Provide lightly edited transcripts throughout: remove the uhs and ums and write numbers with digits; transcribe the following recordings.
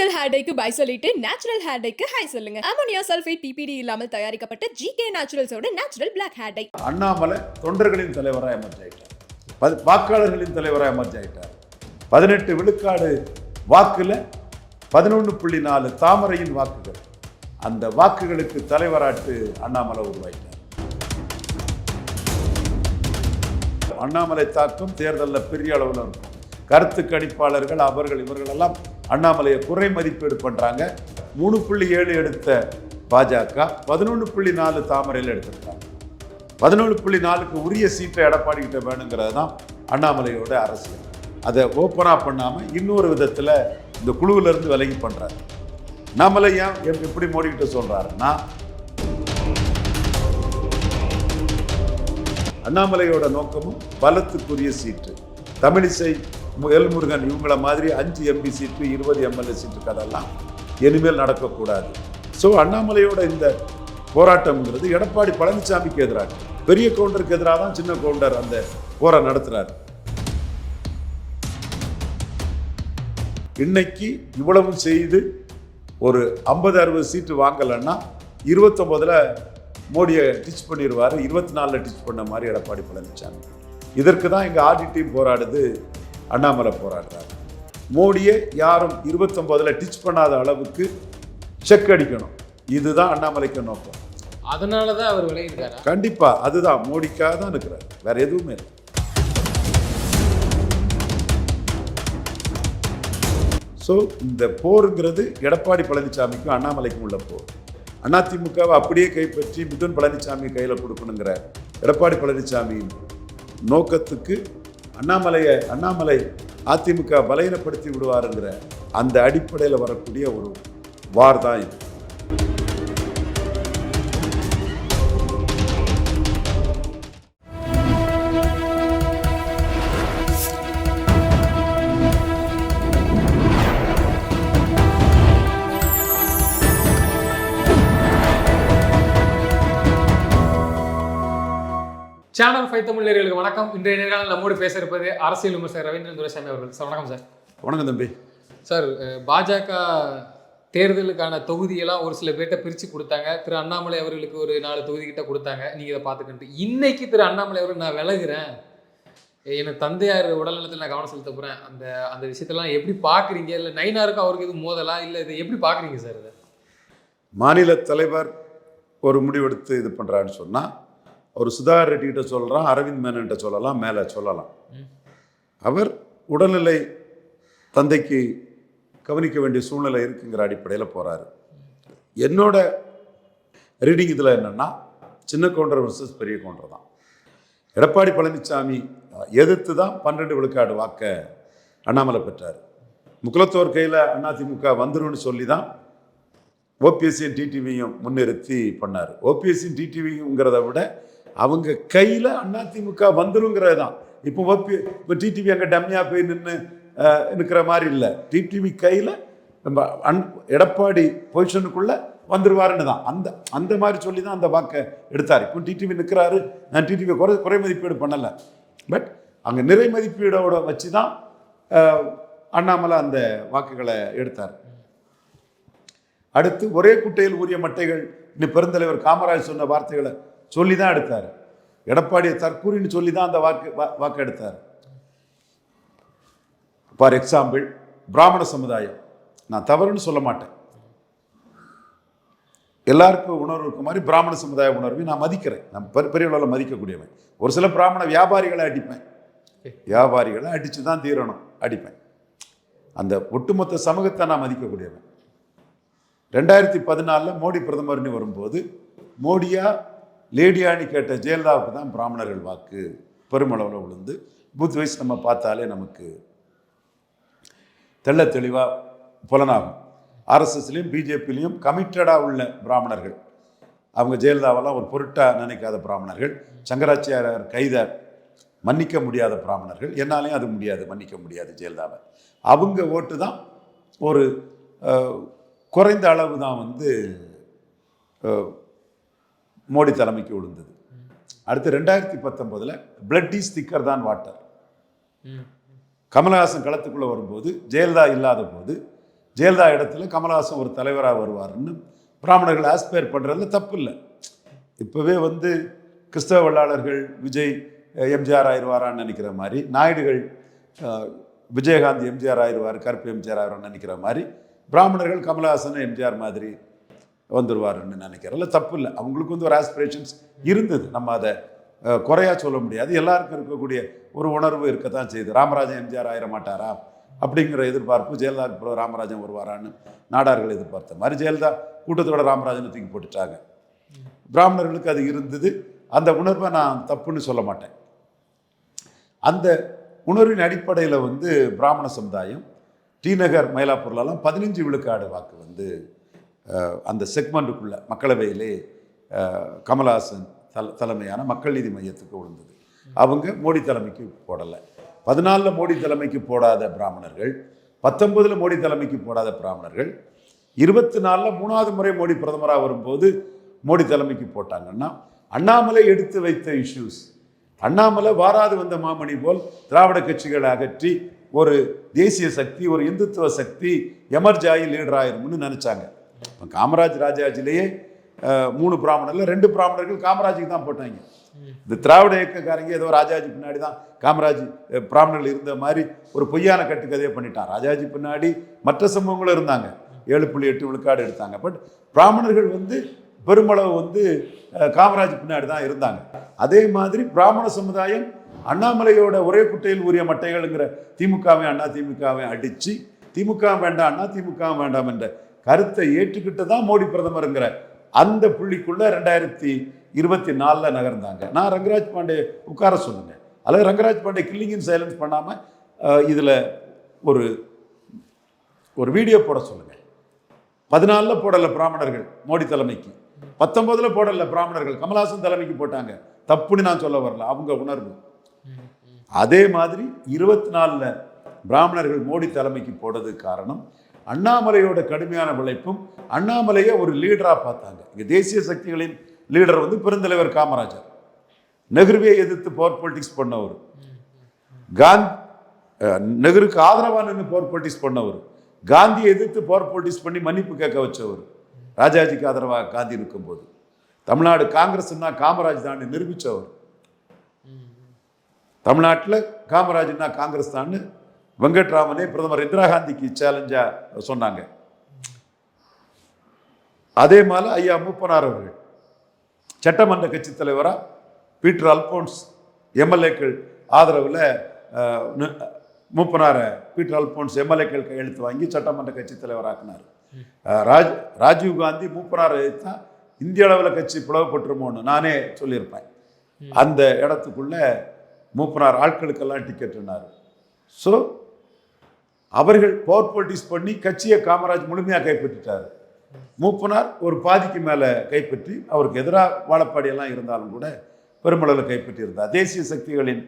Chemical hair டைக்கு bye சொல்லிட்டு natural hair டைக்கு ஹை சொல்லுங்க. அமோனியா சல்ஃபேட் பிபிடி இல்லாமல் தயாரிக்கப்பட்ட ஜிகே நேச்சுரல்ஸோட natural black hair dye. Annamalai தொண்டர்களின் தலைவராக எமர்ஜ் ஆயிட்டார், வாக்காளர்களின் தலைவராக எமர்ஜ் ஆயிட்டார். 18 விழுக்காடு வாக்குல 11.4 தாமரையின் வாக்குகள், அந்த வாக்குகளுக்கு தலைவராட்டு அண்ணாமலை உருவாயிட்டார். அண்ணாமலை தாக்கம் தேர்தலில் பெரிய அளவில் இருக்கும். கருத்து கணிப்பாளர்கள் இவர்கள் எல்லாம் அண்ணாமலையை குறை மதிப்பீடு பண்றாங்க. 3.7 எடுத்த பாஜக 11.4 தாமரையில் எடுத்திருக்காங்க. 11.4க்கு உரிய சீட்டை எடப்பாடி கிட்ட வேணுங்கிறது தான் அண்ணாமலையோட அரசியல். அதை ஓப்பனா பண்ணாம இன்னொரு விதத்துல இந்த குழுவில இருந்து விலகி பண்றாரு. அண்ணாமலை ஏன் எப்படி மோடி கிட்ட சொல்றாருன்னா, அண்ணாமலையோட நோக்கமும் பலத்துக்குரிய சீட்டு. தமிழிசை, எல்முருகன் இவங்கள மாதிரி 5 எம்பி சீட்டு 20 எம்எல்ஏ சீட்டு கதெல்லாம் இனிமேல் நடக்கக்கூடாது. ஸோ அண்ணாமலையோட இந்த போராட்டம்ங்கிறது எடப்பாடி பழனிசாமிக்கு எதிராக, பெரிய கவுண்டருக்கு எதிராக தான் சின்ன கவுண்டர் அந்த போராட்டம் நடத்துறாரு. இன்னைக்கு இவ்வளவு செய்து ஒரு 50-60 சீட்டு வாங்கலைன்னா 29ல் மோடியை டிச் பண்ணிடுவார், 24ல் டிச் பண்ண மாதிரி எடப்பாடி பழனிசாமி. இதற்கு தான் எங்கள் ஆர்டி டீம் போராடுது, அண்ணாமலை போராடுறாரு. மோடியை யாரும் 29ல் டிச் பண்ணாத அளவுக்கு செக் அடிக்கணும். இதுதான் அண்ணாமலைக்கு நோக்கம். அதனால தான் அவர் விளையாடுறாரு. கண்டிப்பா அதுதான், மோடிக்காக தான் இருக்கிறார், வேற எதுவுமே இல்லை. ஸோ இந்த போருங்கிறது எடப்பாடி பழனிசாமிக்கும் அண்ணாமலைக்கும் உள்ள போர். அதிமுகவை அப்படியே கைப்பற்றி மிதுன் பழனிசாமி கையில் கொடுக்கணுங்கிற எடப்பாடி பழனிசாமியின் நோக்கத்துக்கு அண்ணாமலை அதிமுக பலகீனப்படுத்தி விடுவாருங்கிற அந்த அடிப்படையில் வரக்கூடிய ஒரு வார் தான் இது. சேனல் 5 தமிழ் நேயர்களுக்கு வணக்கம். இன்றைய நேர்காணல் நம்மோடு பேச இருப்பது அரசியல் விமர்சகர் ரவீந்திரன் துரைசாமி அவர்கள். சார் வணக்கம். சார் வணக்கம் தம்பி. சார், பாஜக தேர்தலுக்கான தொகுதியெல்லாம் ஒரு சில பேர்கிட்ட பிரித்து கொடுத்தாங்க. திரு அண்ணாமலை அவர்களுக்கு ஒரு 4 தொகுதி கிட்ட கொடுத்தாங்க. நீங்கள் இதை பார்த்துக்கிட்டு இன்னைக்கு திரு அண்ணாமலை அவர்கள் நான் விலகுறேன், எனக்கு தந்தையார் உடல்நலத்தில் நான் கவனம் செலுத்த போகிறேன், அந்த விஷயத்தெல்லாம் எப்படி பார்க்குறீங்க? இல்லை நயினாருக்கு அவருக்கு எதுவும் மோதலா, இல்லை இதை எப்படி பார்க்குறீங்க சார்? இதை மாநில தலைவர் ஒரு முடிவெடுத்து இது பண்ணுறான்னு சொன்னால், ஒரு சுதாகர் ரெட்டிகிட்ட சொல்கிறான், அரவிந்த் மேனன்கிட்ட சொல்லலாம், மேலே சொல்லலாம். அவர் உடல்நிலை தந்தைக்கு கவனிக்க வேண்டிய சூழ்நிலை இருக்குங்கிற அடிப்படையில் போகிறாரு. என்னோட ரீடிங் இதில் என்னென்னா, சின்ன கவுண்டர் வர்சஸ் பெரிய கவுண்டர் தான். எடப்பாடி பழனிசாமி எதிர்த்து தான் 12 விழுக்காடு வாக்க அண்ணாமலை பெற்றார். முக்குலத்தோர் கையில் அதிமுக வந்துரும்னு சொல்லி தான் ஓபிஎஸ்சியும் டிடிவியும் முன்னிறுத்தி பண்ணார். ஓபிஎஸ்சியும் டிடிவிங்கிறத விட அவங்க கையில் அதிமுக வந்துருங்கிறது தான். இப்போ டிடிவி அங்கே டம்மியாக போய் நிற்கிற மாதிரி இல்லை. டிடிவி கையில் நம்ம எடப்பாடி பொசிஷனுக்குள்ளே வந்துருவாருன்னு தான் அந்த மாதிரி சொல்லி தான் அந்த வாக்கை எடுத்தார். இப்போ டிடிவி நிற்கிறாரு, நான் டிடிவி குறை மதிப்பீடு பண்ணலை, பட் அங்கே நிறை மதிப்பீடோட வச்சு தான் அண்ணாமலை அந்த வாக்குகளை எடுத்தார். அடுத்து ஒரே குட்டையில் ஊறிய மட்டைகள் பெருந்தலைவர் காமராஜ் சொன்ன வார்த்தைகளை சொல்லி தான் எடுத்தார். எடப்பாடியை தற்கூறின்னு சொல்லி தான் அந்த வாக்கு எடுத்தார். ஃபார் எக்ஸாம்பிள், பிராமண சமுதாயம், நான் தவறுன்னு சொல்ல மாட்டேன், எல்லாருக்கும் உணர்வு இருக்க மாதிரி பிராமண சமுதாய உணர்வை நான் மதிக்கிறேன். நான் பெரிய அளவில் மதிக்கக்கூடியவன். ஒரு சில பிராமண வியாபாரிகளை அடிப்பேன், வியாபாரிகளை அடித்து தான் தீரணும், அடிப்பேன். அந்த ஒட்டுமொத்த சமூகத்தை நான் மதிக்கக்கூடியவன். 2014 மோடி பிரதமர்னு வரும்போது மோடியா லேடியானி கேட்ட ஜெயலலிதாவுக்கு தான் பிராமணர்கள் வாக்கு பெருமளவில் விழுந்து, பூத் வைஸ் நம்ம பார்த்தாலே நமக்கு தெள்ள தெளிவாக புலனாகும். ஆர்எஸ்எஸ்லையும் பிஜேபிலையும் கமிட்டடாக உள்ள பிராமணர்கள், அவங்க ஜெயலலிதாவெல்லாம் ஒரு பொருட்டாக நினைக்காத பிராமணர்கள், சங்கராச்சாரியார் கைதை மன்னிக்க முடியாத பிராமணர்கள், என்னாலையும் அது முடியாது, மன்னிக்க முடியாது ஜெயலலிதாவை. அவங்க ஓட்டு தான் ஒரு குறைந்த அளவு தான் மோடி தலைமைக்கு விழுந்தது. அடுத்து 2019 பிளட் இஸ் திக்கர் தான் வாட்டர். கமலஹாசன் களத்துக்குள்ளே வரும்போது, ஜெயலலிதா இல்லாத போது ஜெயலலிதா இடத்துல கமலஹாசன் ஒரு தலைவராக வருவாருன்னு பிராமணர்கள் ஆஸ்பயர் பண்ணுறதுல தப்பு இல்லை. இப்போவே வந்து கிறிஸ்தவ வெள்ளாளர்கள் விஜய் எம்ஜிஆர் ஆயிடுவாரான்னு நினைக்கிற மாதிரி, நாயுடுகள் விஜயகாந்த் எம்ஜிஆர் ஆயிடுவார், கருப்பு எம்ஜிஆர் ஆயிடுவார்னு நினைக்கிற மாதிரி, பிராமணர்கள் கமலஹாசன் எம்ஜிஆர் மாதிரி வந்துடுவாருன்னு நினைக்கிறதுல தப்பு இல்லை. அவங்களுக்கு வந்து ஒரு ஆஸ்பிரேஷன்ஸ் இருந்தது, நம்ம அதை குறையா சொல்ல முடியாது. எல்லாருக்கும் இருக்கக்கூடிய ஒரு உணர்வு இருக்கத்தான் செய்யுது. ராமராஜன் எம்ஜிஆர் ஆயிட மாட்டாரா அப்படிங்கிற எதிர்பார்ப்பு, ஜெயலலிதா ராமராஜன் வருவாரான்னு நாடார்கள் எதிர்பார்த்த மாதிரி ஜெயலலிதா கூட்டத்தோட ராமராஜனை தூக்கி போட்டுட்டாங்க. பிராமணர்களுக்கு அது இருந்தது. அந்த உணர்வை நான் தப்புன்னு சொல்ல மாட்டேன். அந்த உணர்வின் அடிப்படையில் வந்து பிராமண சமுதாயம் டி நகர் மயிலாப்பூர்லலாம் 15 விழுக்காடு வாக்கு வந்து அந்த செக்மெண்ட்டுக்குள்ள மக்களவையிலே கமலஹாசன் தலைமையான மக்கள் நீதி மையத்துக்கு விழுந்தது. அவங்க மோடி தலைமைக்கு போடலை. 14 மோடி தலைமைக்கு போடாத பிராமணர்கள், 19 மோடி தலைமைக்கு போடாத பிராமணர்கள் 24 3வது முறை மோடி பிரதமராக வரும்போது மோடி தலைமைக்கு போட்டாங்கன்னா, அண்ணாமலை எடுத்து வைத்த இஷ்யூஸ், அண்ணாமலை வாராது வந்த மாமணி போல் திராவிட கட்சிகளை அகற்றி ஒரு தேசிய சக்தி, ஒரு இந்துத்துவ சக்தி எமர்ஜாயி லீடர் ஆயிரும்னு நினைச்சாங்க. காமராஜ் ராஜாஜிலேயே 3 பிராமணர்ல 2 பிராமணர்கள் காமராஜுக்கு தான் போட்டாங்க. இந்த திராவிட இயக்கக்காரங்க ஏதோ ராஜாஜி பின்னாடி தான் காமராஜ் பிராமணர்கள் இருந்த மாதிரி ஒரு பொய்யான கட்டுக்கதையை பண்ணிட்டான். ராஜாஜி பின்னாடி மற்ற சம்பவங்களும் இருந்தாங்க, 7.8 விழுக்காடு எடுத்தாங்க. பட் பிராமணர்கள் வந்து பெருமளவு வந்து காமராஜ் பின்னாடி தான் இருந்தாங்க. அதே மாதிரி பிராமண சமுதாயம் அண்ணாமலையோட ஒரே குட்டையில் ஊறிய மட்டைகள்ங்கிற திமுகவை அண்ணா திமுகவை அடித்து திமுக வேண்டாம் அண்ணா திமுக வேண்டாம் என்ற கருத்தை ஏற்றுக்கிட்டு தான் மோடி பிரதமருங்கிற அந்த புள்ளிக்குள்ள 2024 நகர்ந்தாங்க. நான் ரங்கராஜ் பாண்டே உட்கார சொல்லுங்க, அல்லது ரங்கராஜ் பாண்டே கில்லிங் இன் சைலன்ஸ் பண்ணாம இதுல ஒரு ஒரு வீடியோ போட சொல்லுங்க. 14 போடல பிராமணர்கள் மோடி தலைமைக்கு, 19 போடல பிராமணர்கள் கமலஹாசன் தலைமைக்கு போட்டாங்க. தப்புன்னு நான் சொல்ல வரல, அவங்க உணர்வு. அதே மாதிரி 24 பிராமணர்கள் மோடி தலைமைக்கு போடுறதுக்கு காரணம் அண்ணாமலையோட கடுமையான உழைப்பும், அண்ணாமலையை ஒரு லீடரா பார்த்தாங்க. இங்க தேசிய சக்திகளின் லீடர் வந்து பெருந்தலைவர் காமராஜர், நெஹ்ருவை எதிர்த்து பவர் பொலிட்டிக்ஸ் பண்ணவர், நெஹ்ருக்கு ஆதரவா நின்று பவர் பொலிட்டிக்ஸ் பண்ணவர், காந்தியை எதிர்த்து பவர் பொலிட்டிக்ஸ் பண்ணி மன்னிப்பு கேட்க வச்சவர், ராஜாஜிக்கு ஆதரவாக காந்தி இருக்கும்போது தமிழ்நாடு காங்கிரஸ்னா காமராஜ் தான் நிரூபித்தவர். தமிழ்நாட்டில் காமராஜ்னா காங்கிரஸ் தான் வெங்கட்ராமனே பிரதமர் இந்திரா காந்திக்கு சேலஞ்சா சொன்னாங்க. அதே மாதிரி ஐயா மூப்பனார் அவர்கள் சட்டமன்ற கட்சி தலைவராக பீட்டர் அல்போன்ஸ் எம்எல்ஏக்கள் ஆதரவில் மூப்பனாரை பீட்டர் அல்போன்ஸ் எம்எல்ஏக்கள் கையெழுத்து வாங்கி சட்டமன்ற கட்சி தலைவராக்கினார். ராஜீவ் காந்தி மூப்பனாரை தான் இந்திய அளவில் கட்சி பிளவுபட்டுருமோன்னு நானே சொல்லியிருப்பேன். அந்த இடத்துக்குள்ள மூப்பனார் ஆட்களுக்கெல்லாம் டிக்கெட்னார். ஸோ அவர்கள் பவர் பொலிட்டிக்ஸ் பண்ணி கட்சியை காமராஜ் முழுமையாக கைப்பற்றிட்டார். மூப்பனார் ஒரு பாதிக்கு மேலே கைப்பற்றி, அவருக்கு எதிராக வாழப்பாடியெல்லாம் இருந்தாலும் கூட பெருமளவில் கைப்பற்றி இருந்தார். தேசிய சக்திகளின்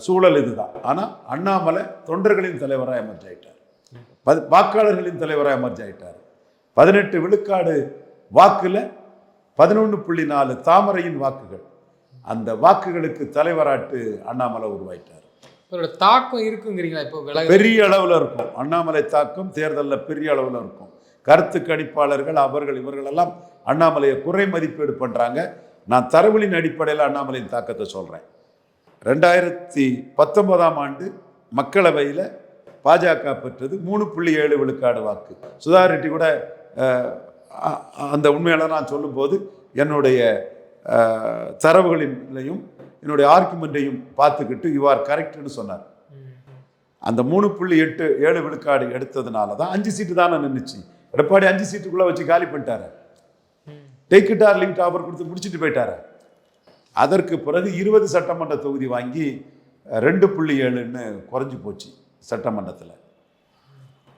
சூழல் இதுதான். ஆனால் அண்ணாமலை தொண்டர்களின் தலைவராக எமர்ஜ் ஆயிட்டார், வாக்காளர்களின் தலைவராக எமர்ஜ் ஆயிட்டார். 18 விழுக்காடு வாக்குல 11.4 தாமரையின் வாக்குகள், அந்த வாக்குகளுக்கு தலைவராட்டு அண்ணாமலை உருவாயிட்டார். தாக்கம் இருக்குங்கிறீங்களா? இப்போ பெரிய அளவில் இருக்கும் அண்ணாமலை தாக்கம், தேர்தலில் பெரிய அளவில் இருக்கும். கருத்து கணிப்பாளர்கள் அவர்கள் இவர்களெல்லாம் அண்ணாமலையை குறை மதிப்பீடு பண்றாங்க. நான் தரவுகளின் அடிப்படையில் அண்ணாமலையின் தாக்கத்தை சொல்றேன். 2019ஆம் ஆண்டு மக்களவையில் பாஜக பெற்றது 3.7 விழுக்காடு வாக்கு. சுதா ரெட்டி கூட அந்த உண்மையெல்லாம் நான் சொல்லும்போது என்னுடைய தரவுகளிலையும் என்னுடைய ஆர்குமெண்ட்டையும் பார்த்துக்கிட்டு யூ ஆர் கரெக்ட்னு சொன்னார். அந்த 3.7 விழுக்காடு எடுத்ததுனால தான் 5 சீட்டு தானே நின்றுச்சு. எடப்பாடி 5 சீட்டுக்குள்ள வச்சு காலி பண்ணிட்டாரு, take it or leave it offer கொடுத்து முடிச்சுட்டு போயிட்டாரு. அதற்கு பிறகு 20 சட்டமன்ற தொகுதி வாங்கி 2.7ன்னு குறைஞ்சி போச்சு சட்டமன்றத்தில்.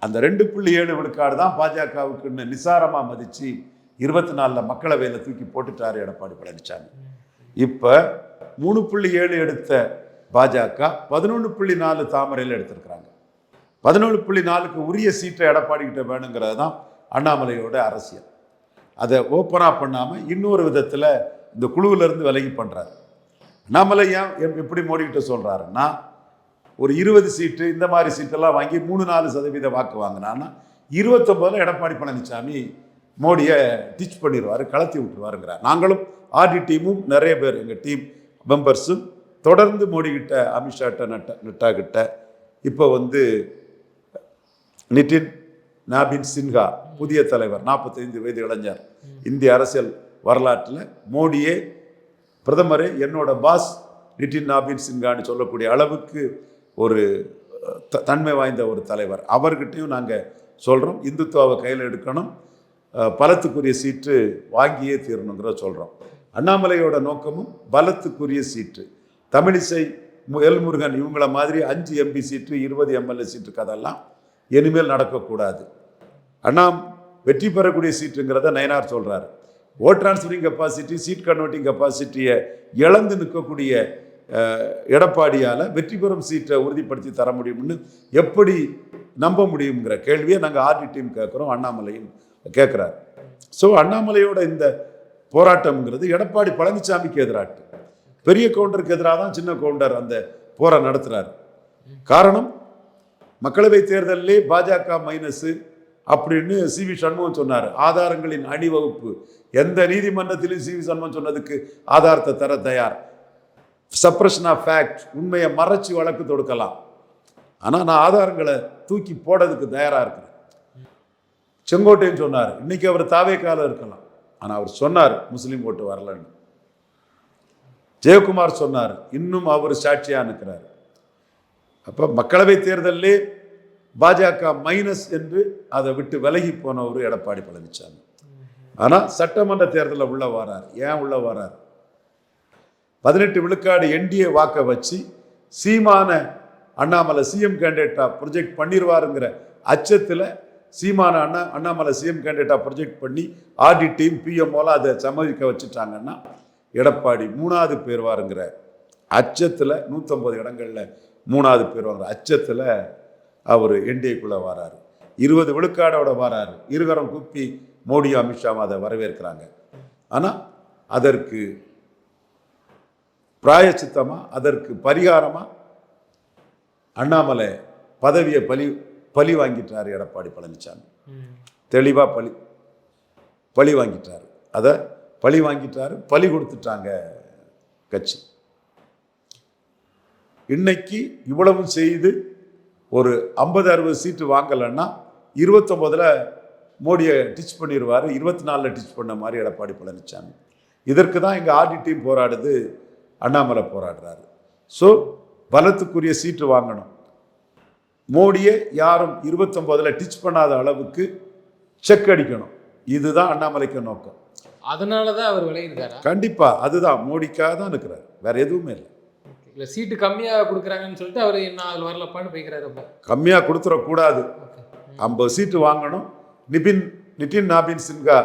அந்த 2.7 விழுக்காடு தான் பாஜகவுக்குன்னு நிசாரமாக மதித்து 24 மக்களவையில் தூக்கி போட்டுட்டாரு எடப்பாடி பழனிசாமி. இப்போ 3.7 எடுத்த பாஜக 11.4 தாமரையில் எடுத்திருக்கிறாங்க. 11.4க்கு உரிய சீட்டை எடப்பாடி கிட்ட வேணுங்கிறது தான் அண்ணாமலையோட அரசியல். அதை ஓப்பனாக பண்ணாமல் இன்னொரு விதத்தில் இந்த குழுவிலிருந்து விலகி பண்ணுறாரு. அண்ணாமலை ஏன் எப்படி மோடிக்கிட்ட சொல்கிறாருன்னா, ஒரு 20 சீட்டு இந்த மாதிரி சீட்டெல்லாம் வாங்கி 3-4% வாக்கு வாங்கினான்னா 29 எடப்பாடி பழனிசாமி மோடியை டிச் பண்ணிடுவார், கலத்தி விட்டுருவாருங்கிறார். நாங்களும் ஆர்டி டீமும் நிறைய பேர் எங்கள் டீம் மெம்பர்ஸும் தொடர்ந்து மோடி கிட்ட, அமித்ஷாட்ட, நட்டா கிட்ட, இப்போ நிதின் நாபின் சின்ஹா புதிய தலைவர், 45 வயது இளைஞர், இந்திய அரசியல் வரலாற்றில் மோடியே பிரதமரே என்னோட பாஸ் நிதின் நாபின் சின்ஹான்னு சொல்லக்கூடிய அளவுக்கு ஒரு தன்மை வாய்ந்த ஒரு தலைவர். அவர்கிட்டையும் நாங்கள் சொல்கிறோம், இந்துத்துவாவை கையில் எடுக்கணும், பலத்துக்குரிய சீட்டு வாங்கியே தீரணுங்கிற சொல்கிறோம். அண்ணாமலையோட நோக்கமும் பலத்துக்குரிய சீட்டு. தமிழிசை, எல்முருகன் இவங்கள மாதிரி 5 எம்பி சீட்டு, 20 எம்எல்ஏ சீட்டு கதெல்லாம் இனிமேல் நடக்கக்கூடாது. அண்ணா வெற்றி பெறக்கூடிய சீட்டுங்கிறத நயனார் சொல்கிறார். Vote transferring capacity, seat converting கெப்பாசிட்டியை இழந்து நிற்கக்கூடிய எடப்பாடியால் வெற்றி பெறும் சீட்டை உறுதிப்படுத்தி தர முடியும்னு எப்படி நம்ப முடியுங்கிற கேள்வியை நாங்கள் ஆர்டி டீம் கேட்குறோம், அண்ணாமலையும் கேட்குறாரு. ஸோ அண்ணாமலையோட இந்த போராட்டம்ங்கிறது எடப்பாடி பழனிசாமிக்கு எதிராட்டு, பெரிய கவுண்டருக்கு எதிராக தான் சின்ன கவுண்டர் அந்த போரை நடத்துகிறார். காரணம், மக்களவை தேர்தலிலே பாஜக மைனஸு அப்படின்னு சிவி சண்முகம் சொன்னார். ஆதாரங்களின் அணிவகுப்பு, எந்த நீதிமன்றத்திலும் சிவி சண்முகம் சொன்னதுக்கு ஆதாரத்தை தர தயார். சப்ரஷன் ஆஃப் ஃபேக்ட், உண்மையை மறைச்சி வழக்கு தொடுக்கலாம், ஆனால் நான் ஆதாரங்களை தூக்கி போடுறதுக்கு தயாராக இருக்கிறேன். செங்கோட்டையன் சொன்னார், இன்னைக்கு அவர் தாவேக்கால இருக்கலாம், ஆனால் அவர் சொன்னார் முஸ்லீம் ஓட்டு வரலன்னு. ஜெயக்குமார் சொன்னார், இன்னும் அவர் சாட்சியாக நிற்கிறார். அப்போ மக்களவை தேர்தலிலே பாஜக மைனஸ் என்று அதை விட்டு விலகி போன ஒரு எடப்பாடி பழனிசாமி. ஆனால் சட்டமன்ற தேர்தலில் உள்ள வரார். ஏன் உள்ள வரார்? 18 விழுக்காடு என்டிஏ வாக்க வச்சு சீமான அண்ணாமலை சிஎம் கேண்டிடேட்டா ப்ரொஜெக்ட் பண்ணிடுவாருங்கிற அச்சத்தில் சீமான அண்ணாமலை சிஎம் கேண்டிடேட்டா ப்ரொஜெக்ட் பண்ணி ஆர்டி டீம் பிஎம்ஓலாம் அதை சம்மதிக்க வச்சுட்டாங்கன்னா எடப்பாடி 3வது பேருவாருங்கிற அச்சத்தில் 150 இடங்களில் 3வது பேருவாங்கிற அச்சத்தில் அவர் என்டிஏக்குள்ளே வராரு. 20 விழுக்காடோட வராரு. இருகரம் குப்பி மோடி, அமித்ஷாவும் அதை வரவேற்கிறாங்க. ஆனால் அதற்கு பிராயச்சித்தமாக, அதற்கு பரிகாரமாக அண்ணாமலை பதவியை பழி வாங்கிட்டார் எடப்பாடி பழனிசாமி. தெளிவாக பழி வாங்கிட்டார். அதை பழி வாங்கிட்டாரு, பழி கொடுத்துட்டாங்க கட்சி. இன்னைக்கு இவ்வளவும் செய்து ஒரு 50-60 சீட்டு வாங்கலைன்னா 29 மோடியை டிச் பண்ணிடுவார், 24 டிச் பண்ண மாதிரி எடப்பாடி பழனிசாமி. இதற்கு தான் எங்கள் ஆர்டி டீம் போராடுது, அண்ணாமலை போராடுறாரு. ஸோ பலத்துக்குரிய சீட்டு வாங்கணும். மோடியை யாரும் 29 டிச் பண்ணாத அளவுக்கு செக் அடிக்கணும். இதுதான் அண்ணாமலைக்கு நோக்கம். அதனால தான் அவர் விளையிருக்காரா? கண்டிப்பாக அதுதான், மோடிக்காக தான் இருக்கிறார், வேற எதுவுமே இல்லை. இல்லை சீட்டு கம்மியாக கொடுக்குறாங்கன்னு சொல்லிட்டு அவர் என்ன அதில் வரலப்பான்னு போய்க்கிறாரு. அப்போ கம்மியாக கொடுத்துடக்கூடாது, 50 சீட்டு வாங்கணும். நிதின் நாபின் சின்ஹா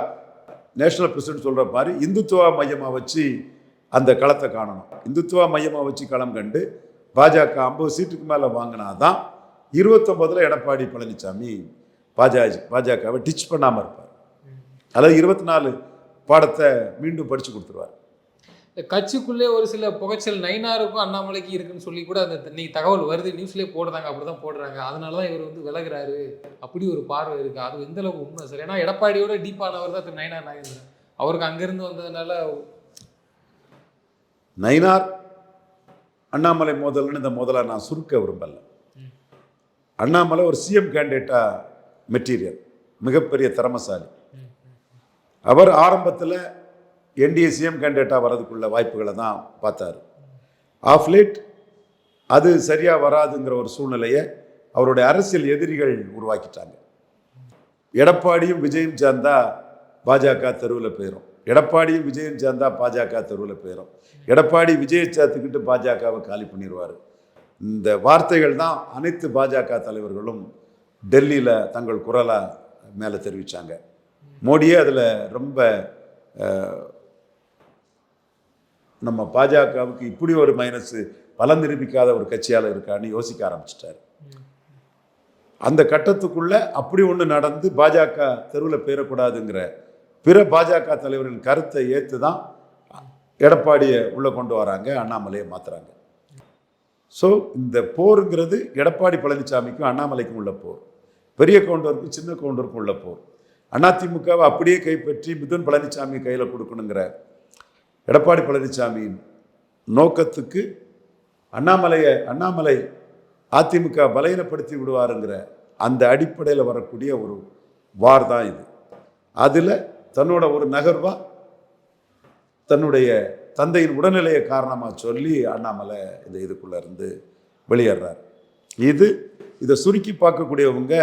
நேஷனல் பிரசிடென்ட் சொல்கிற மாதிரி இந்துத்துவா மையமாக வச்சு அந்த களத்தை காணணும். இந்துத்துவா மையமாக வச்சு களம் கண்டு பாஜக 50 சீட்டுக்கு மேலே வாங்கினாதான் 29 எடப்பாடி பழனிசாமி பாஜகவை டிச் பண்ணாமல் இருப்பார். அதாவது 24 பாடத்தை மீண்டும் படித்து கொடுத்துருவார். கட்சிக்குள்ளே ஒரு சில புகைச்சல் நயினாருக்கும் அண்ணாமலைக்கு இருக்குன்னு சொல்லி கூட அந்த இன்னைக்கு தகவல் வருது, நியூஸ்லேயே போடுறாங்க, அப்படிதான் போடுறாங்க. அதனால தான் இவர் விலகுறாரு, அப்படி ஒரு பார்வை இருக்கு. அது எந்த அளவுக்கு உண்மை சார்? ஏன்னா எடப்பாடியோட டீப்பானவர் தான் திரு நயினார் நாகேந்திரன். அவருக்கு அங்கிருந்து வந்ததுனால நயினார் அண்ணாமலை மோதல்னு இந்த முதல்ல நான் சுருக்க விரும்பல. அண்ணாமலை ஒரு சிஎம் கேண்டிடேட்டா மெட்டீரியல், மிகப்பெரிய திறமசாலி. அவர் ஆரம்பத்தில் என்டிஏ சிஎம் கேண்டிடேட்டாக வர்றதுக்குள்ள வாய்ப்புகளை தான் பார்த்தார். ஆஃப் லேட் அது சரியாக வராதுங்கிற ஒரு சூழ்நிலையை அவருடைய அரசியல் எதிரிகள் உருவாக்கிட்டாங்க. எடப்பாடியும் விஜயும் சேர்ந்தா பாஜக தெருவில் போயிடும், எடப்பாடியும் விஜயும் சேர்ந்தா பாஜக தெருவில் போயிடும், எடப்பாடி விஜயை சேர்த்துக்கிட்டு பாஜகவை காலி பண்ணிடுவார். இந்த வார்த்தைகள் தான் அனைத்து பாஜக தலைவர்களும் டெல்லியில் தங்கள் குரலை மேலே தெரிவித்தாங்க. மோடியே அதில் ரொம்ப நம்ம பாஜகவுக்கு இப்படி ஒரு மைனஸு பலம் நிரூபிக்காத ஒரு கட்சியால் இருக்கான்னு யோசிக்க ஆரம்பிச்சிட்டார். அந்த கட்டத்துக்குள்ள அப்படி ஒன்று நடந்து பாஜக தெருவில் போயிடக்கூடாதுங்கிற பிற பாஜக தலைவர்களின் கருத்தை ஏற்று தான் எடப்பாடியை உள்ளே கொண்டு வராங்க, அண்ணாமலையை மாற்றுறாங்க. ஸோ இந்த போருங்கிறது எடப்பாடி பழனிசாமிக்கும் அண்ணாமலைக்கும் உள்ள போர். பெரிய கவுண்டருக்கும் சின்ன கவுண்டருக்கும் உள்ள போர். அதிமுகவை அப்படியே கைப்பற்றி மிதுன் பழனிசாமி கையில் கொடுக்கணுங்கிற எடப்பாடி பழனிசாமியின் நோக்கத்துக்கு அண்ணாமலை அதிமுக பலகீனப்படுத்தி விடுவாருங்கிற அந்த அடிப்படையில் வரக்கூடிய ஒரு வார் தான் இது. அதில் தன்னோட ஒரு நகர்வா தன்னுடைய தந்தையின் உடல்நிலையை காரணமாக சொல்லி அண்ணாமலை இதுக்குள்ள இருந்து வெளியேறார். இதை சுருக்கி பார்க்கக்கூடியவங்க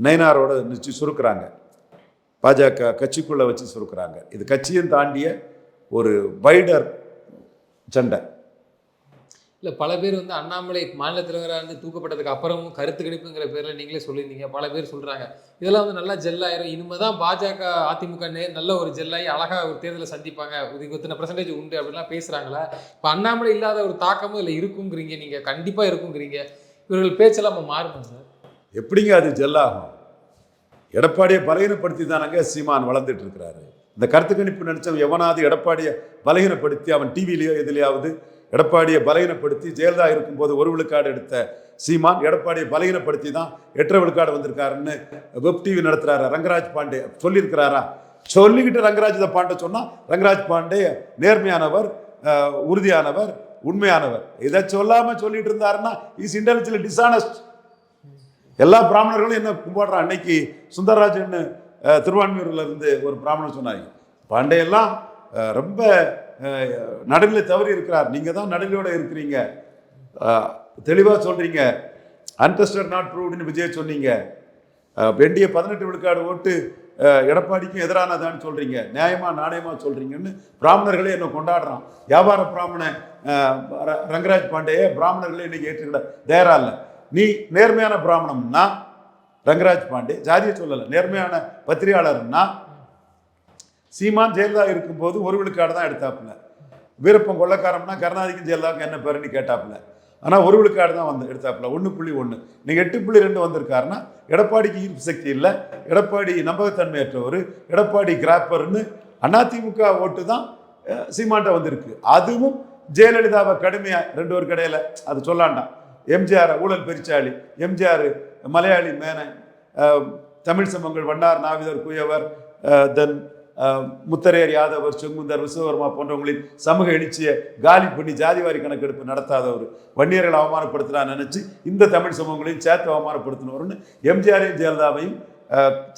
நயினாரோட நிச்சயம் சுருக்குறாங்க, பாஜக கட்சிக்குள்ளே வச்சு சுருக்குறாங்க. இது கட்சியும் தாண்டிய ஒரு வைடர் சண்டை. இல்லை, பல பேர் வந்து அண்ணாமலை மாநில தலைவராக இருந்து தூக்கப்பட்டதுக்கு அப்புறமும் கருத்து கணிப்புங்கிற பேரில் நீங்களே சொல்லியிருந்தீங்க. பல பேர் சொல்கிறாங்க இதெல்லாம் வந்து நல்லா ஜெல்லாயிரும், இனிமேல் தான் பாஜக அதிமுக நல்ல ஒரு ஜெல்லாகி அழகாக ஒரு தேர்தலை சந்திப்பாங்க, இதுக்கு இத்தனை % உண்டு அப்படிலாம் பேசுகிறாங்களா? இப்போ அண்ணாமலை இல்லாத ஒரு தாக்கமும் இதில் இருக்குங்கிறீங்க, நீங்கள் கண்டிப்பாக இருக்குங்கிறீங்க. இவர்கள் பேச்செல்லாம் நம்ம மாறுமா சார்? எப்படிங்க அது ஜெல்லாகும்? எடப்பாடியை பலகீனப்படுத்தி தானங்க சீமான் வளர்ந்துட்டு இருக்கிறாரு. இந்த கருத்து கணிப்பு நினைச்சவன் எவனாவது எடப்பாடியை பலகீனப்படுத்தி அவன் டிவிலையோ எதுலையாவது எடப்பாடியை பலகீனப்படுத்தி ஜெயலலிதா இருக்கும்போது 1 விழுக்காடு எடுத்த சீமான் எடப்பாடியை பலகீனப்படுத்தி தான் 8 விழுக்காடு வந்திருக்காருன்னு வெப் டிவி நடத்துறாரு ரங்கராஜ் பாண்டே சொல்லியிருக்கிறாரா? சொல்லிக்கிட்டு ரங்கராஜ் பாண்டே சொன்னா ரங்கராஜ் பாண்டே நேர்மையானவர், உறுதியானவர், உண்மையானவர். இதை சொல்லாம சொல்லிட்டு இருந்தாருன்னா இஸ் இன்டெலிஜென்ட் டிஸ்ஆனஸ்ட். எல்லா பிராமணர்களும் என்ன கும்பிடுறான். அன்னைக்கு சுந்தரராஜன் திருவான்மையூர்ல இருந்து ஒரு பிராமணர் சொன்னாங்க, பாண்டையெல்லாம் ரொம்ப நடுநிலை தவறி இருக்கிறார், நீங்க தான் நடுநிலையோட இருக்கிறீங்க, தெளிவா சொல்றீங்க, அன்டெஸ்டட் நாட் ப்ரூவ்டுன்னு விஜய் சொன்னீங்க, வேண்டிய 18 விழுக்காடு ஓட்டு எடப்பாடிக்கும் எதிரானதான்னு சொல்றீங்க, நியாயமா நாணயமா சொல்றீங்கன்னு பிராமணர்களே என்ன கொண்டாடுறான். வியாபார பிராமண ரங்கராஜ் பாண்டேயே பிராமணர்களே இன்னைக்கு ஏற்றுக்கிட தயாரா இல்லை. நீ நேர்மையான பிராமணம்னா ரங்கராஜ் பாண்டே, ஜாதியை சொல்லலை, நேர்மையான பத்திரிகையாளர்னா சீமான் ஜெயலலிதா இருக்கும்போது 1 விழுக்காடு தான் எடுத்தாப்புல. வீரப்பன் கொள்ளக்காரம்னா கருணாநிதிக்கும் ஜெயலலிதாவுக்கு என்ன பேருன்னு கேட்டாப்புல. ஆனால் 1 விழுக்காடு தான் வந்து எடுத்தாப்புல, 1.1. நீங்கள் 8.2 வந்திருக்காருன்னா எடப்பாடிக்கு ஈர்ப்பு சக்தி இல்லை, எடப்பாடி நம்பகத்தன்மையற்றவர், எடப்பாடி கிராப்பர்னு அதிமுக ஓட்டு தான் சீமான்ட்ட வந்திருக்கு. அதுவும் ஜெயலலிதாவை கடுமையாக 2 பேர் கடையில் அது சொல்லாண்டாம். எம்ஜிஆர் ஊழல் பெருச்சாளி, எம்ஜிஆர் மலையாளி மேனன், தமிழ் சமங்கள் வண்ணார் நாவிதர் குயவர், தென் முத்தரையர் யாதவர், செங்குந்தர், விஸ்வவர்மா போன்றவங்களின் சமூக எழுச்சியை காலி பண்ணி ஜாதிவாரி கணக்கெடுப்பு நடத்தாதவர், வன்னியர்களை அவமானப்படுத்தலான்னு நினைச்சு இந்த தமிழ் சமூகங்களையும் சேர்த்து அவமானப்படுத்தினவர்னு எம்ஜிஆரையும் ஜெயலலிதாவையும்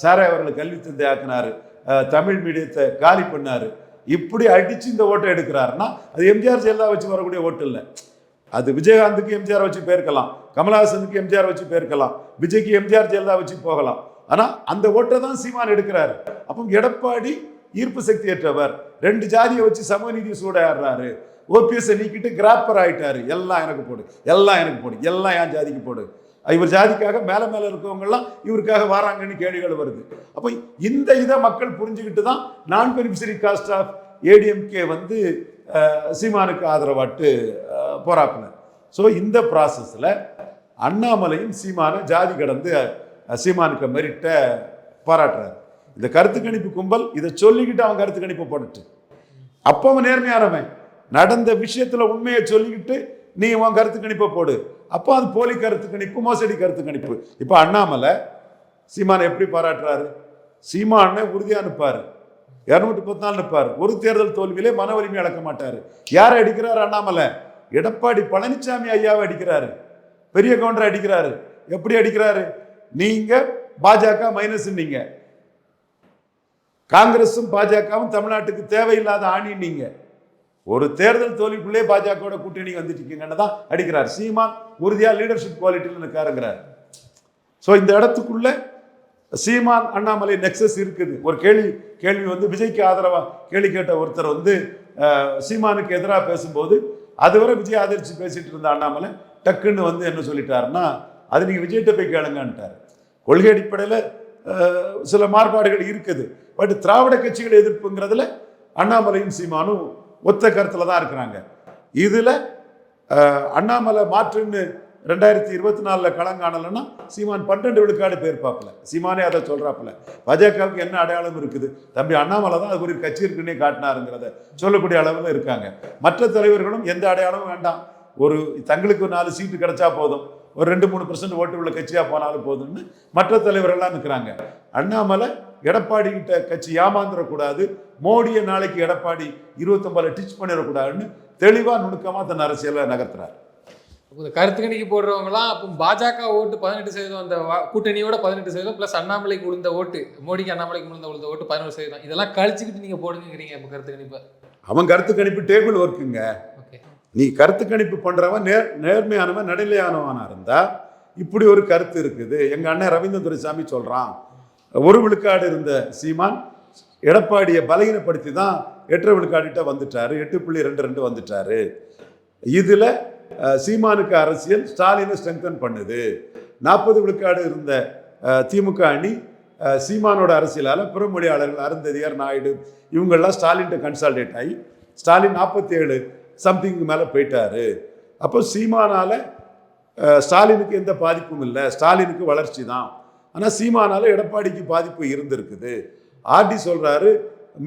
சாராய் அவர்களை கல்வி தந்தை ஆக்கினாரு, தமிழ் மீடியத்தை காலி பண்ணாரு. இப்படி அடிச்சு இந்த ஓட்டை எடுக்கிறாருன்னா அது எம்ஜிஆர் ஜெயலலிதா வச்சு வரக்கூடிய ஓட்டு இல்லை. அது விஜயகாந்துக்கு எம்ஜிஆர் வச்சு பேர்க்கலாம், கமலஹாசனுக்கு எம்ஜிஆர் வச்சு பேர்க்கலாம், விஜய்க்கு எம்ஜிஆர் ஜெயலலிதா வச்சு போகலாம். ஆனா அந்த ஓட்டை தான் சீமான் எடுக்கிறாரு. அப்போ எடப்பாடி ஈர்ப்பு சக்தி ஏற்றவர், 2 ஜாதியை வச்சு சமூக நீதி சூடாடுறாரு, ஓபிஎஸ் நீக்கிட்டு கிராப்பர் ஆயிட்டாரு, எல்லாம் எனக்கு போடு, எல்லாம் எனக்கு போடு, எல்லாம் என் ஜாதிக்கு போடு. இவர் ஜாதிக்காக மேலே இருக்கவங்க எல்லாம் இவருக்காக வராங்கன்னு கேள்விகள் வருது. அப்போ இந்த இதை மக்கள் புரிஞ்சுக்கிட்டு தான் நான் பெனிஃபிஷரி காஸ்ட் ஆஃப் ஏடிஎம்கே வந்து சீமானுக்கு ஆதரவாட்டு போராப்பின. ஸோ இந்த ப்ராசஸில் அண்ணாமலையும் சீமானை ஜாதி கடந்து சீமானுக்கு மெரிட்ட பாராட்டுறாரு. இந்த கருத்து கணிப்பு கும்பல் இதை சொல்லிக்கிட்டு அவன் கருத்து கணிப்பை போட்டுட்டு, அப்போ அவன் நேர்மையானவன், நடந்த விஷயத்துல உண்மையை சொல்லிக்கிட்டு நீ உன் கருத்து கணிப்பை போடு, அப்போ அது போலி கருத்து கணிப்பு, மோசடி கருத்து கணிப்பு. இப்போ அண்ணாமலை சீமானை எப்படி பாராட்டுறாரு? சீமானை உறுதியா நிற்பாரு, 214 நிற்பாரு, ஒரு தேர்தல் தோல்வியிலே மன வலிமை இழக்க மாட்டாரு. யாரை அடிக்கிறாரு அண்ணாமலை? எடப்பாடி பழனிசாமி ஐயாவை அடிக்கிறாரு, பெரிய கவுண்டரை அடிக்கிறாரு. எப்படி அடிக்கிறாரு? நீங்க பாஜக மைனஸ், நீங்க காங்கிரஸும் பாஜகவும் தமிழ்நாட்டுக்கு தேவையில்லாத ஆணி, நீங்க ஒரு தேர்தல் தோல்விக்குள்ளே பாஜகவோட கூட்டணி வந்துட்டீங்கன்னு தான் அடிக்கிறார். சீமான் உறுதியா லீடர்ஷிப் குவாலிட்டியில் இருக்காருங்கிறார். ஸோ இந்த இடத்துக்குள்ள சீமான் அண்ணாமலை நெக்ஸஸ் இருக்குது. ஒரு கேள்வி வந்து விஜய்க்கு ஆதரவா கேள்வி கேட்ட ஒருத்தர் வந்து சீமானுக்கு எதிராக பேசும்போது அதுவரை விஜய் ஆதரிச்சு பேசிட்டு இருந்த அண்ணாமலை டக்குன்னு வந்து என்ன சொல்லிட்டாருன்னா, அது நீங்க விஜய்கிட்ட போய் கேளுங்கன்ட்டார். கொள்கை அடிப்படையில் சில மாறுபாடுகள் இருக்குது, பட் திராவிட கட்சிகள் எதிர்ப்புங்கிறதுல அண்ணாமலையும் சீமானும் ஒத்த கருத்துல தான் இருக்கிறாங்க. இதுல அண்ணாமலை மாற்றுன்னு 2024 களங்காணலைன்னா சீமான் 12 விழுக்காடு பேர்ப்பாப்புல. சீமானே அதை சொல்றாப்புல. பாஜகவுக்கு என்ன அடையாளம் இருக்குது? தம்பி அண்ணாமலை தான் அது ஒரு கட்சி இருக்குன்னே காட்டினாருங்கிறத சொல்லக்கூடிய அளவில் இருக்காங்க. மற்ற தலைவர்களும் எந்த அடையாளமும் வேண்டாம், ஒரு தங்களுக்கு 4 சீட்டு கிடைச்சா போதும், ஒரு 2-3% ஓட்டு உள்ள கட்சியாக போனாலும் போதுன்னு மற்ற தலைவர்கள்லாம் நிற்கிறாங்க. அண்ணாமலை எடப்பாடி கிட்ட கட்சி ஏமாந்துடக்கூடாது, மோடியை நாளைக்கு எடப்பாடி 29 டிச் பண்ணிடக்கூடாதுன்னு தெளிவாக நுணுக்கமாக தன் அரசியலை நகர்த்துறாரு. கருத்து கணிக்கு போடுறவங்களாம் அப்போ பாஜக ஓட்டு 18%, அந்த கூட்டணியோட 18% ப்ளஸ் அண்ணாமலைக்கு விழுந்த ஓட்டு, மோடிக்கு அண்ணாமலைக்கு விழுந்த ஓட்டு 11%, இதெல்லாம் கழிச்சுக்கிட்டு நீங்கள் போடுங்கிறீங்க இப்போ கருத்து கணிப்பை. அவன் கருத்து கணிப்பு டேபிள் ஒர்க்குங்க. நீ கருத்து கணிப்பு பண்றவன் நேர்மையானவன் நடுநிலையானவனா இருந்தா இப்படி ஒரு கருத்து இருக்குது. எங்க அண்ணன் ரவீந்திரன் துரைசாமி சொல்றான், 1 விழுக்காடு இருந்த சீமான் எடப்பாடியை பலகீனப்படுத்தி தான் 8 விழுக்காடுகிட்ட வந்துட்டாரு, 8.22 வந்துட்டாரு. இதுல சீமானுக்கு அரசியல் ஸ்டாலினை ஸ்ட்ரெங்தன் பண்ணுது. 40 விழுக்காடு இருந்த திமுக அணி சீமானோட அரசியலால் பிறமொழியாளர்கள் அருந்ததியார், நாயுடு இவங்கெல்லாம் ஸ்டாலின்ட்ட கன்சால்டேட் ஆகி ஸ்டாலின் 47 சம்திங்க்கு மேலே போயிட்டாரு. அப்போ சீமானால ஸ்டாலினுக்கு எந்த பாதிப்பும் இல்லை, ஸ்டாலினுக்கு வளர்ச்சி தான். ஆனால் சீமானால எடப்பாடிக்கு பாதிப்பு இருந்திருக்குது. ஆர்டி சொல்றாரு,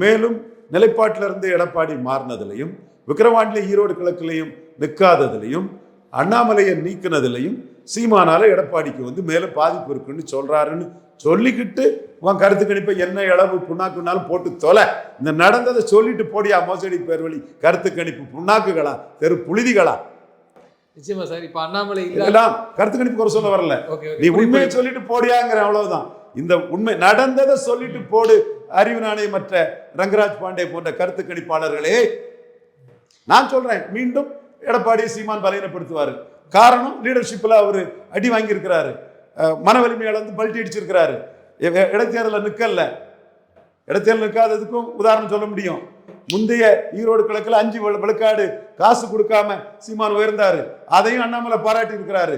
மேலும் நிலைப்பாட்டில் இருந்து எடப்பாடி மாறினதுலையும் விக்கிரவாண்டில ஈரோடு கிழக்குலையும் நிற்காததுலையும் அண்ணாமலையை நீக்கினதுலையும் சீமானால எடப்பாடிக்கு மேலும் பாதிப்பு இருக்குன்னு சொல்றாருன்னு சொல்லிக்கிட்டு உன் கருத்து கணிப்பை என்ன இளவு புண்ணாக்குனாலும் போட்டு தொலை. இந்த நடந்ததை சொல்லிட்டு போடியா மோசடி பேர் வழி கருத்து கணிப்பு புண்ணாக்குகளா, தெரு புழுதிகளா? நிச்சயமா சார். இப்போ அண்ணாமலை இதெல்லாம் கருத்து கணிப்பு குறை சொல்ல வரல, நீ உண்மையை சொல்லிட்டு போடியாங்கிற அவ்வளவுதான். இந்த உண்மை நடந்ததை சொல்லிட்டு போடு. அறிவு நாணயமற்ற ரங்கராஜ் பாண்டே போன்ற கருத்து கணிப்பாளர்களே, நான் சொல்றேன், மீண்டும் எடப்பாடி சீமான் பலகீனப்படுத்துவாரு. காரணம், லீடர்ஷிப்ல அவரு அடி வாங்கியிருக்கிறாரு, மன வலிமையால பல்ட்டி அடிச்சிருக்கிறாரு. இடைத்தேர்தலில் நிற்கல, இடைத்தேர்தல் நிற்காததுக்கும் உதாரணம் சொல்ல முடியும். முந்தைய ஈரோடு கிழக்கில் 5 விழுக்காடு காசு கொடுக்காம சீமான் உயர்ந்தாரு, அதையும் அண்ணாமலை பாராட்டி இருக்கிறாரு.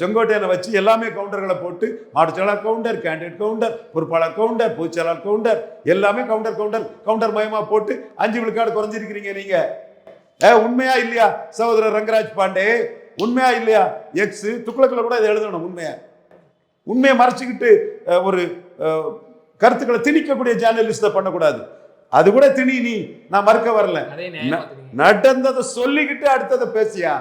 செங்கோட்டையனை வச்சு எல்லாமே கவுண்டர்களை போட்டு மாவட்ட செயலாளர் கவுண்டர், கேண்டிடேட் கவுண்டர், பொறுப்பாளர் கவுண்டர், பொதுச் செயலாளர் கவுண்டர், எல்லாமே கவுண்டர் கவுண்டர் கவுண்டர் மயமா போட்டு 5 விழுக்காடு குறைஞ்சிருக்கிறீங்க நீங்க. உண்மையா இல்லையா சகோதரர் ரங்கராஜ் பாண்டே? உண்மையா இல்லையா? எக்ஸ் துக்ளக்கில் கூட இதை எழுதணும். உண்மையை மறைச்சிக்கிட்டு ஒரு கருத்துக்களை திணிக்கக்கூடிய ஜேர்னலிஸ்ட பண்ணக்கூடாது. அது கூட திணி, நீ நான் மறுக்க வரல. நடந்ததை சொல்லிக்கிட்டு அடுத்ததை பேசியா?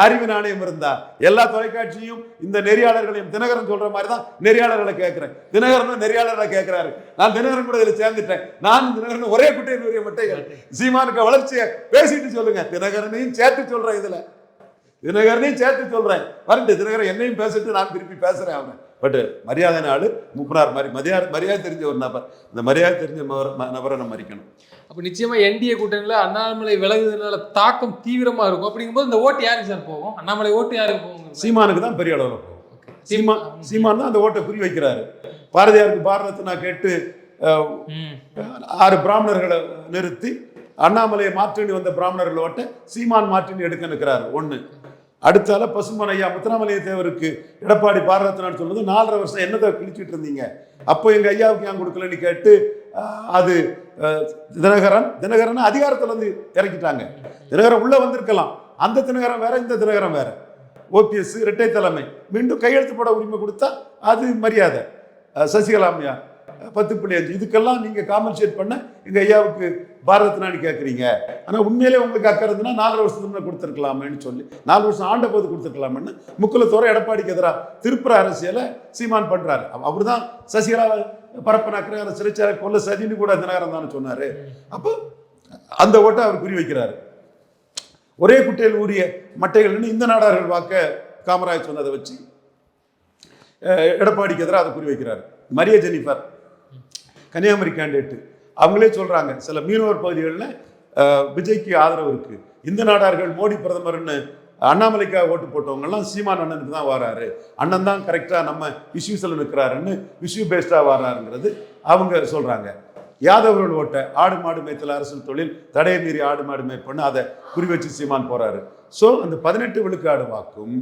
அறிவு நாணயம் இருந்தா எல்லா தொலைக்காட்சியும் இந்த நெறியாளர்களையும், தினகரன் சொல்ற மாதிரி தான் நெறியாளர்களை கேட்கிறேன். தினகரன் நெறியாளர்களை கேட்கிறாரு, நான் தினகரன் கூட இதில் சேர்ந்துட்டேன். நான் தினகரன் ஒரே குட்டையில் உரிய மட்டைகள். சீமானுக்கு வளர்ச்சியை பேசிட்டு சொல்லுங்க, தினகரனையும் சேர்த்து சொல்றேன், இதுல தினகரனையும் சேர்த்து சொல்றேன். வரட்டு தினகரன் என்னையும் பேசிட்டு நான் திருப்பி பேசுறேன். அவன் பட் மரியாதை நாள் முப்பனார் மாதிரி மரியாதை தெரிஞ்ச ஒரு நபர், இந்த மரியாதை தெரிஞ்ச நபரை நம்ம மதிக்கணும். அப்போ நிச்சயமா என்டிஏ கூட்டணியில் அண்ணாமலை விலகுதுனால தாக்கம் தீவிரமா இருக்கும். அப்படிங்கும்போது இந்த ஓட்டு யாருக்கு சார் போகும்? அண்ணாமலை ஓட்டு யாருக்கு போகும்? சீமானுக்கு தான் பெரிய அளவில் போகும். சீமான் தான் அந்த ஓட்டை குறி வைக்கிறாரு. பாரதியாருக்கு பாரதத்தை கேட்டு 6 பிராமணர்களை நிறுத்தி அண்ணாமலையை மாற்றினி வந்த பிராமணர்கள் ஓட்டை சீமான் மாற்றினி எடுக்க நிற்கிறாரு. 1 அடுத்தால பசுமன் ஐயா முத்துராமலிங்க தேவருக்கு எடப்பாடி பாரதத்தினான்னு சொல்லுவது 4.5 வருஷம் என்னதை கிழிச்சிட்டு இருந்தீங்க, அப்போ எங்க ஐயாவுக்கு ஏன் கொடுக்கலன்னு கேட்டு அது தினகரன் அதிகாரத்துல இருந்து இறக்கிட்டாங்க. தினகரன் உள்ள வந்திருக்கலாம், அந்த தினகரன் வேற, இந்த தினகரன் வேற. ஓபிஎஸ் இரட்டை தலைமை மீண்டும் கையெழுத்து போட உரிமை கொடுத்தா அது மரியாதை. சசிகலாமையா 10.5 இதுக்கெல்லாம் நீங்க காம்பன்சேட் பண்ண எங்க ஐயாவுக்கு பாரதத்தினான்னு கேட்குறீங்க. ஆனால் உண்மையிலே உங்களுக்கு அக்கறை இருந்துன்னா 4 வருஷத்துக்கு கொடுத்துருக்கலாமேன்னு சொல்லி 4 வருஷம் ஆண்ட போது கொடுத்துருக்கலாமேன்னு முக்குலத்தோர எடப்பாடிக்கு எதிராக திருப்புற அரசியலை சீமான் பண்றாரு. அவர் தான் சசிகலா பரப்பனாக்கிற சிறைச்சாலை கொல்ல சதின்னு கூட தினகரன் தானே சொன்னாரு. அப்போ அந்த ஓட்டை அவர் குறி வைக்கிறாரு. ஒரே குட்டையில் ஊறிய மட்டைகள்னு இந்த நாடார்கள் வாக்க காமராஜ் சொன்னதை வச்சு எடப்பாடிக்கு எதிராக அதை குறி வைக்கிறாரு. மரிய ஜெனிஃபர் கன்னியாகுமரி கேண்டிடேட், அவங்களே சொல்றாங்க சில மீனவர் பகுதிகளில் விஜய்க்கு ஆதரவு இருக்கு. இந்த நாடார்கள் மோடி பிரதமர்னு அண்ணாமலைக்காக ஓட்டு போட்டவங்கலாம் சீமான் அண்ணனுக்கு தான் வராரு, அண்ணன் தான் கரெக்டாக நம்ம இஷ்யூஸில் நிற்கிறாருன்னு இஷ்யூ பேஸ்டாக வர்றாருங்கிறது அவங்க சொல்றாங்க. யாதவர்கள் ஓட்டை ஆடு மாடு மேய்த்தல் அரசியல் தொழில் தடையை மீறி ஆடு மாடு மேய்ப்பண்ணு அதை குறி வச்சு சீமான் போறாரு. ஸோ அந்த 18 விழுக்காடு வாக்கும்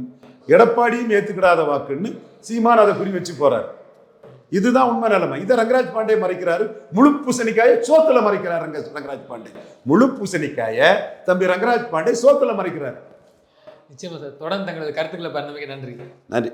எடப்பாடியும் ஏற்றுக்கிடாத வாக்குன்னு சீமான் அதை குறி வச்சு போறாரு. இதுதான் உண்மை நிலைமை. இதை ரங்கராஜ் பாண்டே மறைக்கிறாரு. முழு பூசணிக்காயை சோத்துல மறைக்கிறார் ரங்கராஜ் பாண்டே. முழு பூசணிக்காயை தம்பி ரங்கராஜ் பாண்டே சோத்துல மறைக்கிறார். நிச்சயமா சார். தொடர்ந்து தங்களது கருத்துக்களை பண்ணமைக்கு நன்றி. நன்றி.